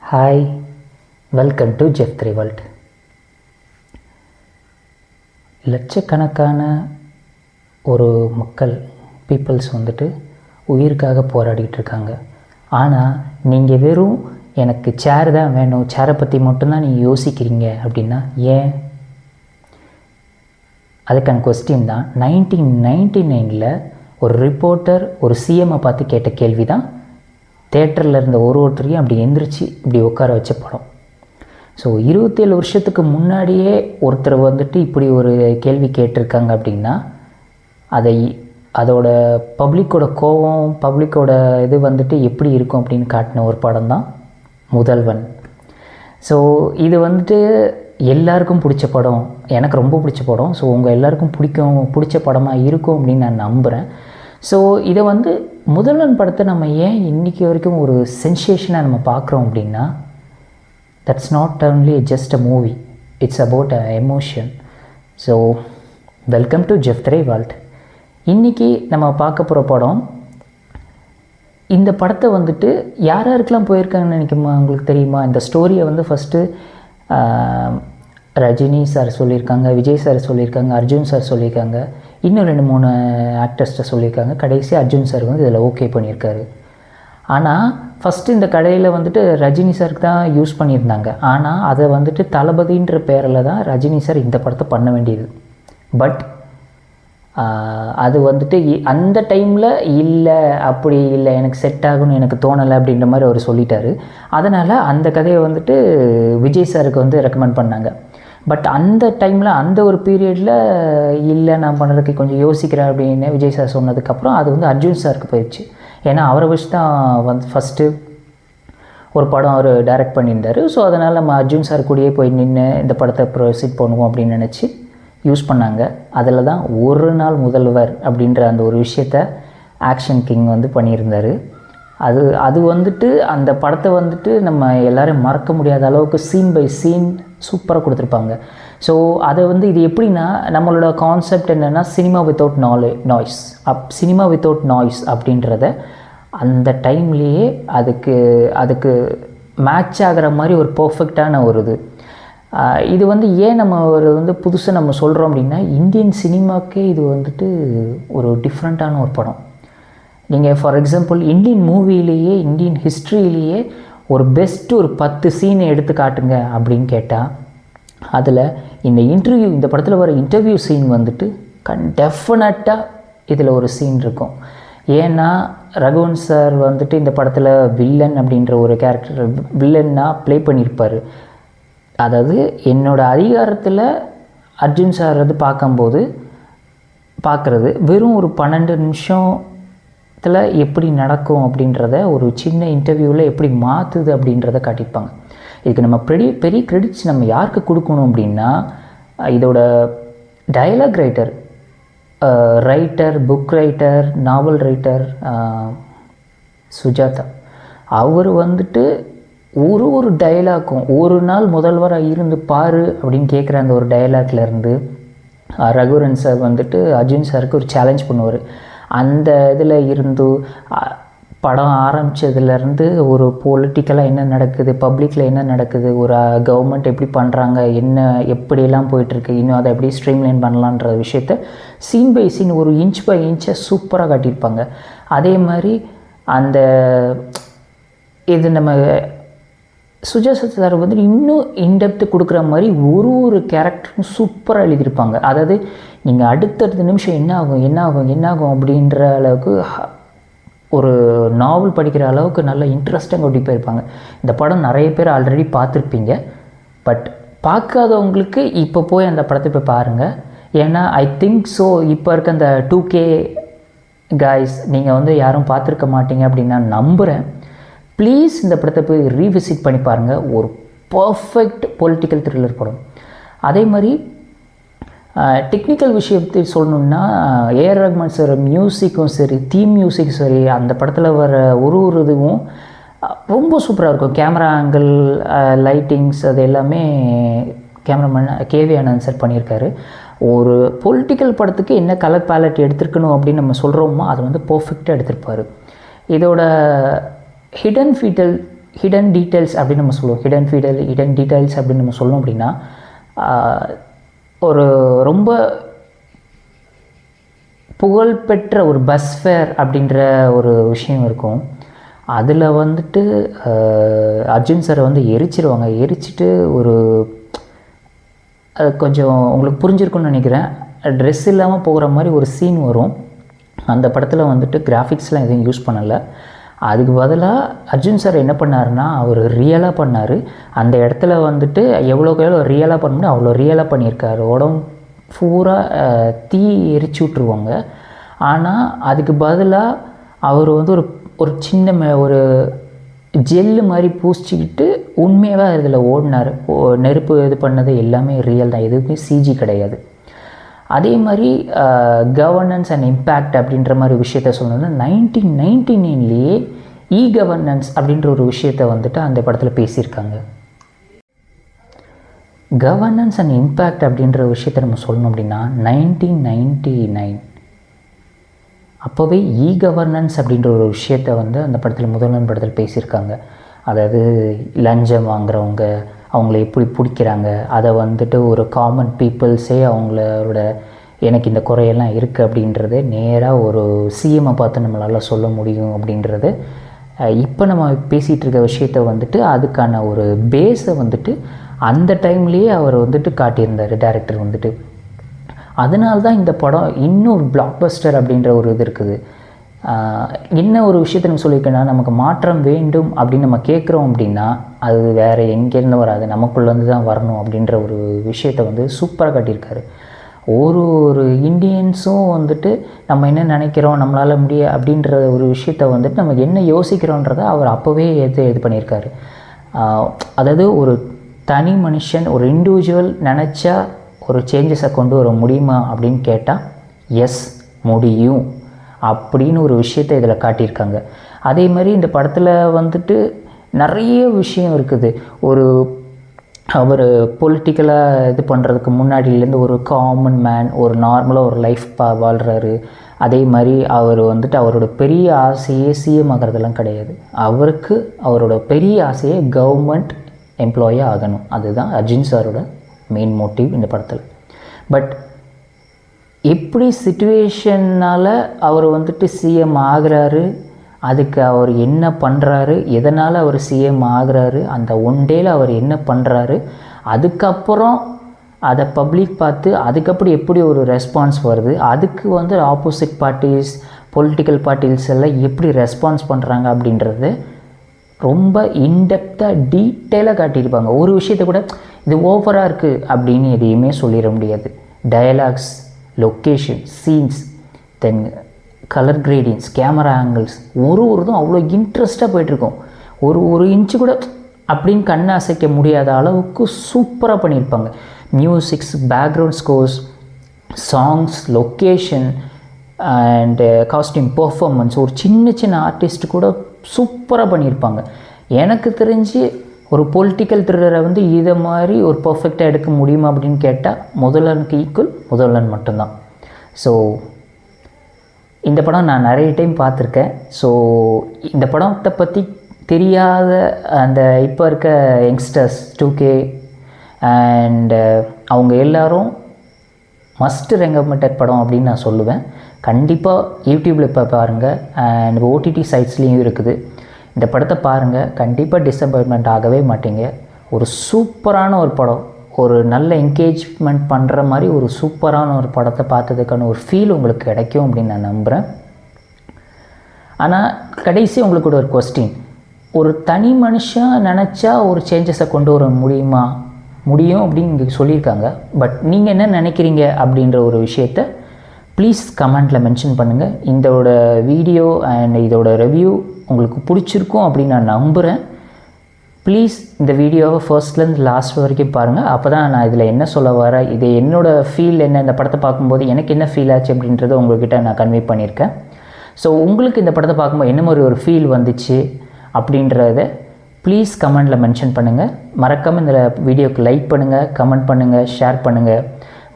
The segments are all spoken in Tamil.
Hi, welcome to Jeff 3 world. லட்சக்கணக்கான ஒரு பீப்புள்ஸ் உயிருக்காக போராடிட்டு இருக்காங்க. ஆனால் நீங்கள் வெறும் எனக்கு சேர் தான் வேணும், சேரை பற்றி மட்டும்தான் நீங்கள் யோசிக்கிறீங்க அப்படின்னா ஏன்? அதுக்கான கொஸ்டின் தான் 1999 ஒரு ரிப்போர்ட்டர் ஒரு சிஎம்மை பார்த்து கேட்ட கேள்வி தான் தேட்டரில் இருந்த ஒருத்தரையும் அப்படி எந்திரிச்சு இப்படி உட்கார வச்ச படம். ஸோ 27 வருஷத்துக்கு முன்னாடியே ஒருத்தர் இப்படி ஒரு கேள்வி கேட்டிருக்காங்க அப்படின்னா அதோட பப்ளிக்கோட கோபம், பப்ளிக்கோட இது எப்படி இருக்கும் அப்படின்னு காட்டின ஒரு படம் தான் முதல்வன். ஸோ இது எல்லாருக்கும் பிடிச்ச படம், எனக்கு ரொம்ப பிடிச்ச படம். ஸோ உங்கள் எல்லாருக்கும் பிடிச்ச படமாக இருக்கும் அப்படின்னு நான் நம்புகிறேன். ஸோ இதை முதல்வன் படத்தை நம்ம ஏன் இன்றைக்கி வரைக்கும் ஒரு சென்சேஷனாக நம்ம பார்க்குறோம் அப்படின்னா, that's not only just a movie, it's about a emotion. So welcome to Jeff 3 world. இன்றைக்கி நம்ம பார்க்க போகிற படம், இந்த படத்தை யார் யாருக்கெல்லாம் போயிருக்காங்கன்னு நினைக்குமா? உங்களுக்கு தெரியுமா? இந்த ஸ்டோரியை ஃபஸ்ட்டு ரஜினி சார் சொல்லியிருக்காங்க, விஜய் சார் சொல்லியிருக்காங்க, அர்ஜுன் சார் சொல்லியிருக்காங்க, இன்னும் 2-3 ஆக்டர்ஸ்ட்டை சொல்லியிருக்காங்க. கடைசி அர்ஜுன் சார் இதில் ஓகே பண்ணியிருக்காரு. ஆனால் ஃபஸ்ட்டு இந்த கடையில் ரஜினி சாருக்கு தான் யூஸ் பண்ணியிருந்தாங்க. ஆனால் அதை தளபதின்ற பேரில் தான் ரஜினி சார் இந்த படத்தை பண்ண வேண்டியது. பட் அது அந்த டைமில் இல்லை, அப்படி இல்லை, எனக்கு செட் ஆகும்னு எனக்கு தோணலை அப்படின்ற மாதிரி அவர் சொல்லிட்டார். அதனால் அந்த கதையை விஜய் சாருக்கு ரெக்கமெண்ட் பண்ணாங்க. பட் அந்த டைமில், அந்த ஒரு பீரியடில் இல்லை, நான் பண்ணுறதுக்கு கொஞ்சம் யோசிக்கிறேன் அப்படின்னு விஜய் சார் சொன்னதுக்கப்புறம் அது அர்ஜுன் சாருக்கு போயிடுச்சு. ஏன்னா அவரை வச்சு தான் ஃபஸ்ட்டு ஒரு படம் அவர் டைரக்ட் பண்ணியிருந்தார். ஸோ அதனால் நம்ம அர்ஜுன் சார் கூடயே போய் நின்று இந்த படத்தை ப்ரொசீட் பண்ணுவோம் அப்படின்னு நினச்சி யூஸ் பண்ணாங்க. அதில் தான் ஒரு நாள் முதல்வர் அப்படின்ற அந்த ஒரு விஷயத்தை ஆக்ஷன் கிங் பண்ணியிருந்தார். அது அந்த படத்தை நம்ம எல்லோரும் மறக்க முடியாத அளவுக்கு சீன் பை சீன் சூப்பராக கொடுத்துருப்பாங்க. ஸோ அதை இது எப்படின்னா, நம்மளோட கான்செப்ட் என்னென்னா cinema without noise. Cinema without noise அப்படின்றத அந்த டைம்லேயே அதுக்கு மேட்ச் ஆகிற மாதிரி ஒரு பர்ஃபெக்டான ஒரு இது ஏன் நம்ம ஒரு புதுசாக நம்ம சொல்கிறோம் அப்படின்னா, இந்தியன் சினிமாக்கே இது ஒரு டிஃப்ரெண்ட்டான ஒரு படம். நீங்கள் ஃபார் எக்ஸாம்பிள் இந்தியன் மூவிலேயே, இந்தியன் ஹிஸ்ட்ரியிலேயே ஒரு பெஸ்ட்டு ஒரு 10 சீனை எடுத்து காட்டுங்க அப்படின்னு கேட்டால், அதில் இந்த படத்தில் வர இன்டர்வியூ சீன் டெஃபினட்டாக இதில் ஒரு சீன் இருக்கும். ஏன்னா ரகுவன் சார் இந்த படத்தில் வில்லன் அப்படின்ற ஒரு கேரக்டர், வில்லன்னாக ப்ளே பண்ணியிருப்பார். அதாவது என்னோடய அதிகாரத்தில் அர்ஜுன் சார் பார்க்குறது வெறும் ஒரு 12 நிமிஷத்தில் எப்படி நடக்கும் அப்படின்றத ஒரு சின்ன இன்டர்வியூவில் எப்படி மாற்றுது அப்படின்றத காட்டியிருப்பாங்க. இதுக்கு நம்ம பெரிய கிரெடிட்ஸ் நம்ம யாருக்கு கொடுக்கணும் அப்படின்னா, இதோட டயலாக் ரைட்டர், புக் ரைட்டர், நாவல் ரைட்டர் சுஜாதா. அவர் ஒரு டயலாக்கும், ஒரு நாள் முதல்வராக இருந்து பாரு அப்படின்னு கேட்குற அந்த ஒரு டயலாக்லேருந்து ரகுவரன் சார் அர்ஜுன் சாருக்கு ஒரு சேலஞ்ச் பண்ணுவார். அந்த இதில் இருந்து படம் ஆரம்பித்ததுலேருந்து ஒரு பொலிட்டிக்கலாக என்ன நடக்குது, பப்ளிக்கில் என்ன நடக்குது, ஒரு கவர்மெண்ட் எப்படி பண்ணுறாங்க, எப்படியெல்லாம் போயிட்டுருக்கு, இன்னும் அதை எப்படி ஸ்ட்ரீம்லைன் பண்ணலான்ற விஷயத்த சீன் பை சீன் ஒரு இன்ச் பை இன்ச்சை சூப்பராக காட்டியிருப்பாங்க. அதே மாதிரி அந்த இது நம்ம சுஜாதா சார் இன்னும் இன்டெப்த்து கொடுக்குற மாதிரி ஒரு கேரக்டரும் சூப்பராக எழுதியிருப்பாங்க. அதாவது நீங்கள் அடுத்தடுத்த நிமிஷம் என்ன ஆகும் அப்படின்ற அளவுக்கு ஒரு நாவல் படிக்கிற அளவுக்கு நல்ல இன்ட்ரெஸ்டாக கொண்டு போயிருப்பாங்க. இந்த படம் நிறைய பேர் ஆல்ரெடி பார்த்துருப்பீங்க. பட் பார்க்காதவங்களுக்கு இப்போ போய் அந்த படத்தை போய் பாருங்கள். ஏன்னா ஐ திங்க் ஸோ இப்போ இருக்க அந்த 2K காய்ஸ் நீங்கள் யாரும் பார்த்துருக்க மாட்டீங்க அப்படின்னு நான் நம்புகிறேன். ப்ளீஸ் இந்த படத்தை போய் ரீவிசிட் பண்ணி பாருங்கள். ஒரு பர்ஃபெக்ட் பொலிட்டிக்கல் த்ரில்லர் படம். அதே மாதிரி டெக்னிக்கல் விஷயத்தை சொல்லணுன்னா, ஏஆர் ரஹ்மான் சார் மியூசிக்கும் சரி, தீம் மியூசிக்கும் சரி, அந்த படத்தில் வர ஒரு இதுவும் ரொம்ப சூப்பராக இருக்கும். கேமரா ஆங்கிள், லைட்டிங்ஸ், அது எல்லாமே கேமராமேன் கேவி ஆனந்த் சார் பண்ணியிருக்காரு. ஒரு பொலிட்டிக்கல் படத்துக்கு என்ன கலர் பேலட் எடுத்துருக்கணும் அப்படின்னு நம்ம சொல்கிறோமோ அதை பர்ஃபெக்டாக எடுத்திருப்பார். இதோட ஹிடன் ஃபீட்டல் ஹிடன் டீட்டெயில்ஸ் அப்படின்னு நம்ம சொல்லுவோம். ஹிடன் டீட்டெயில்ஸ் அப்படின்னு நம்ம சொல்லணும் அப்படின்னா ஒரு ரொம்ப புகழ்பெற்ற ஒரு பஸ் ஃபேர் அப்படின்ற ஒரு விஷயம் இருக்கும். அதில் வந்துட்டு அர்ஜுன் சாரை வந்து எரிச்சிருவாங்க. எரிச்சிட்டு ஒரு அது கொஞ்சம் உங்களுக்கு புரிஞ்சிருக்குன்னு நினைக்கிறேன். ட்ரெஸ் இல்லாமல் போகிற மாதிரி ஒரு சீன் வரும். அந்த படத்தில் வந்துட்டு கிராஃபிக்ஸ்லாம் எதுவும் யூஸ் பண்ணலை. அதுக்கு பதிலாக அர்ஜுன் சார் என்ன பண்ணாருன்னா, அவர் ரியலாக பண்ணார். அந்த இடத்துல வந்துட்டு எவ்வளோக்கு எவ்வளோ ரியலாக பண்ண முடியும் அவ்வளோ ரியலாக பண்ணியிருக்காரு. உடம்பு பூரா தீ எரிச்சு விட்ருவாங்க. ஆனால் அதுக்கு பதிலாக அவர் வந்து ஒரு சின்ன ஒரு ஜெல்லு மாதிரி பூசிக்கிட்டு உண்மையாகவே இதில் ஓடினார். நெருப்பு இது பண்ணது எல்லாமே ரியல் தான், எதுவுமே சிஜி கிடையாது. அதே மாதிரி கவர்னன்ஸ் அண்ட் இம்பேக்ட் அப்படின்ற மாதிரி விஷயத்த சொல்லணும்னா 1999 இ கவர்னன்ஸ் அப்படின்ற ஒரு விஷயத்தை வந்துட்டு அந்த படத்தில் பேசியிருக்காங்க. கவர்னன்ஸ் அண்ட் இம்பேக்ட் அப்படின்ற விஷயத்த நம்ம சொல்லணும் அப்படின்னா 1999 அப்போவே இ கவர்னன்ஸ் அப்படின்ற ஒரு விஷயத்தை வந்து அந்த படத்தில் முதல்வன் படத்தில் பேசியிருக்காங்க. அதாவது லஞ்சம் வாங்குறவங்க அவங்கள எப்படி பிடிக்கிறாங்க, அதை வந்துட்டு ஒரு காமன் பீப்புள்ஸே அவங்களோட எனக்கு இந்த குறையெல்லாம் இருக்குது அப்படின்றது நேராக ஒரு சிஎம்மை பார்த்து நம்மளால் சொல்ல முடியும் அப்படின்றது. இப்போ நம்ம பேசிகிட்டு இருக்க விஷயத்தை வந்துட்டு அதுக்கான ஒரு பேஸை வந்துட்டு அந்த டைம்லேயே அவர் வந்துட்டு காட்டியிருந்தார் டைரக்டர் வந்துட்டு. அதனால தான் இந்த படம் இன்னும் ஒரு பிளாக் பஸ்டர் அப்படின்ற ஒரு இது இருக்குது. என்ன ஒரு விஷயத்தை நம்ம சொல்லியிருக்கேன்னா, நமக்கு மாற்றம் வேண்டும் அப்படின்னு நம்ம கேட்குறோம் அப்படின்னா அது வேறு எங்கேருந்து வராது, நமக்குள்ளேருந்து தான் வரணும் அப்படின்ற ஒரு விஷயத்தை வந்து சூப்பராக காட்டியிருக்காரு. ஒரு இண்டியன்ஸும் வந்துட்டு நம்ம என்ன நினைக்கிறோம், நம்மளால் அப்படின்ற ஒரு விஷயத்தை வந்துட்டு நம்ம என்ன யோசிக்கிறோன்றதை அவர் அப்போவே இது பண்ணியிருக்காரு. அதாவது ஒரு தனி மனுஷன், ஒரு இண்டிவிஜுவல் நினச்சா ஒரு சேஞ்சஸை கொண்டு வர முடியுமா அப்படின்னு கேட்டால் எஸ் முடியும் அப்படின்னு ஒரு விஷயத்தை இதில் காட்டியிருக்காங்க. அதே மாதிரி இந்த படத்தில் வந்துட்டு நிறைய விஷயம் இருக்குது. அவர் பொலிட்டிக்கலாக இது பண்ணுறதுக்கு முன்னாடியிலேருந்து ஒரு காமன் மேன், ஒரு நார்மலாக ஒரு லைஃப் வாழ்கிறாரு. அதே மாதிரி அவர் வந்துட்டு அவரோட பெரிய ஆசையே சிஎம் ஆகிறதெல்லாம் கிடையாது. அவரோட பெரிய ஆசையே கவர்மெண்ட் எம்ப்ளாயாக ஆகணும். அதுதான் அர்ஜுன் சாரோட மெயின் மோட்டிவ் இந்த படத்தில். பட் எப்படி சிச்சுவேஷன்னால் அவர் வந்துட்டு சிஎம் ஆகிறாரு, அதுக்கு அவர் என்ன பண்ணுறாரு, எதனால் அவர் சிஎம் ஆகிறாரு, அந்த ஒன் டேயில் அவர் என்ன பண்ணுறாரு, அதுக்கப்புறம் அதை பப்ளிக் பார்த்து அதுக்கப்புறம் எப்படி ஒரு ரெஸ்பான்ஸ் வருது, அதுக்கு வந்து ஆப்போசிட் பார்ட்டிஸ் பொலிட்டிக்கல் பார்ட்டிஸ் எல்லாம் எப்படி ரெஸ்பான்ஸ் பண்ணுறாங்க அப்படின்றது ரொம்ப இன்டெப்த்தாக டீட்டெயிலாக காட்டியிருப்பாங்க. ஒரு விஷயத்தை கூட இது ஓவராக இருக்குது அப்படின்னு எதையுமே சொல்லிட முடியாது. டயலாக்ஸ், லொக்கேஷன், சீன்ஸ், தென் கலர் கிரேடியன்ஸ், கேமரா ஆங்கிள்ஸ், இதுவும் அவ்வளோ இன்ட்ரெஸ்ட்டாக போயிட்டுருக்கோம். ஒரு இன்ச்சு கூட அப்படின்னு கண்ணை அசைக்க முடியாத அளவுக்கு சூப்பராக பண்ணியிருப்பாங்க. Musics, background scores, songs, location and costume performance, ஒரு சின்ன ஆர்டிஸ்ட் கூட சூப்பராக பண்ணியிருப்பாங்க. எனக்கு தெரிஞ்சு ஒரு பொலிட்டிக்கல் த்ரில்லரை வந்து இதை மாதிரி ஒரு பர்ஃபெக்டாக எடுக்க முடியுமா அப்படின்னு கேட்டால் முதல்வனுக்கு ஈக்குவல் முதல்வன் மட்டும்தான். ஸோ இந்த படம் நான் நிறைய டைம் பார்த்துருக்கேன். ஸோ இந்த படத்தை பற்றி தெரியாத அந்த இப்போ இருக்க யங்ஸ்டர்ஸ் 2K அண்டு அவங்க எல்லோரும் மஸ்ட் ரெக்கமெண்டட் படம் அப்படின்னு நான் சொல்லுவேன். கண்டிப்பாக யூடியூப்பில் இப்போ பாருங்கள் அண்ட் ஓடிடி சைட்ஸ்லேயும் இருக்குது. இந்த படத்தை பாருங்கள், கண்டிப்பாக டிசப்பாயின்மெண்ட் ஆகவே மாட்டீங்க. ஒரு சூப்பரான ஒரு படம், ஒரு நல்ல என்கேஜ்மெண்ட் பண்ணுற மாதிரி ஒரு சூப்பரான ஒரு படத்தை பார்த்ததுக்கான ஒரு ஃபீல் உங்களுக்கு கிடைக்கும் அப்படின்னு நான் நம்புகிறேன். ஆனால் கடைசி உங்களுக்கு ஒரு கொஸ்டின், ஒரு தனி மனுஷன் நினச்சா ஒரு சேஞ்சஸை கொண்டு வர முடியும் அப்படின்னு இங்கே சொல்லியிருக்காங்க. பட் நீங்கள் என்ன நினைக்கிறீங்க அப்படின்ற ஒரு விஷயத்தை ப்ளீஸ் கமெண்ட்டில் மென்ஷன் பண்ணுங்கள். இதோட வீடியோ அண்ட் இதோட ரிவ்யூ உங்களுக்கு பிடிச்சிருக்கும் அப்படின்னு நான் நம்புகிறேன். ப்ளீஸ் இந்த வீடியோவை ஃபர்ஸ்ட்லேருந்து லாஸ்ட் வரைக்கும் பாருங்கள். அப்போ தான் நான் இதில் என்ன சொல்ல வரேன், இது என்னோடய ஃபீல் என்ன, இந்த படத்தை பார்க்கும்போது எனக்கு என்ன ஃபீல் ஆச்சு அப்படின்றத உங்கள்கிட்ட நான் கன்வே பண்ணியிருக்கேன். ஸோ உங்களுக்கு இந்த படத்தை பார்க்கும்போது என்ன மாதிரி ஒரு ஃபீல் வந்துச்சு அப்படின்றத ப்ளீஸ் கமெண்டில் மென்ஷன் பண்ணுங்கள். மறக்காமல் இந்த வீடியோக்கு லைக் பண்ணுங்கள், கமெண்ட் பண்ணுங்கள், ஷேர் பண்ணுங்கள்.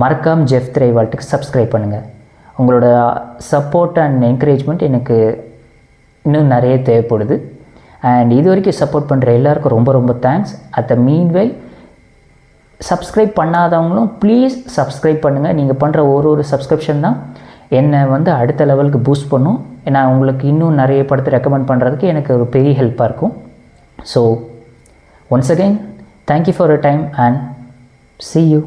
மறக்காமல் ஜெஃப் திரை வால்ட்டுக்கு சப்ஸ்கிரைப் பண்ணுங்கள். உங்களோட சப்போர்ட் அண்ட் என்கரேஜ்மெண்ட் எனக்கு இன்னும் நிறைய தேவைப்படுது. அண்ட் இது வரைக்கும் சப்போர்ட் பண்ணுற எல்லாருக்கும் ரொம்ப ரொம்ப thanks. At the meanwhile subscribe பண்ணாதவங்களும் ப்ளீஸ் சப்ஸ்கிரைப் பண்ணுங்கள். நீங்கள் பண்ணுற ஒரு சப்ஸ்கிரிப்ஷன் தான் என்னை வந்து அடுத்த லெவலுக்கு பூஸ்ட் பண்ணும். நான் உங்களுக்கு இன்னும் நிறைய படத்தை ரெக்கமெண்ட் பண்ணுறதுக்கு எனக்கு ஒரு பெரிய ஹெல்ப்பாக இருக்கும். So once again thank you for your time and see you.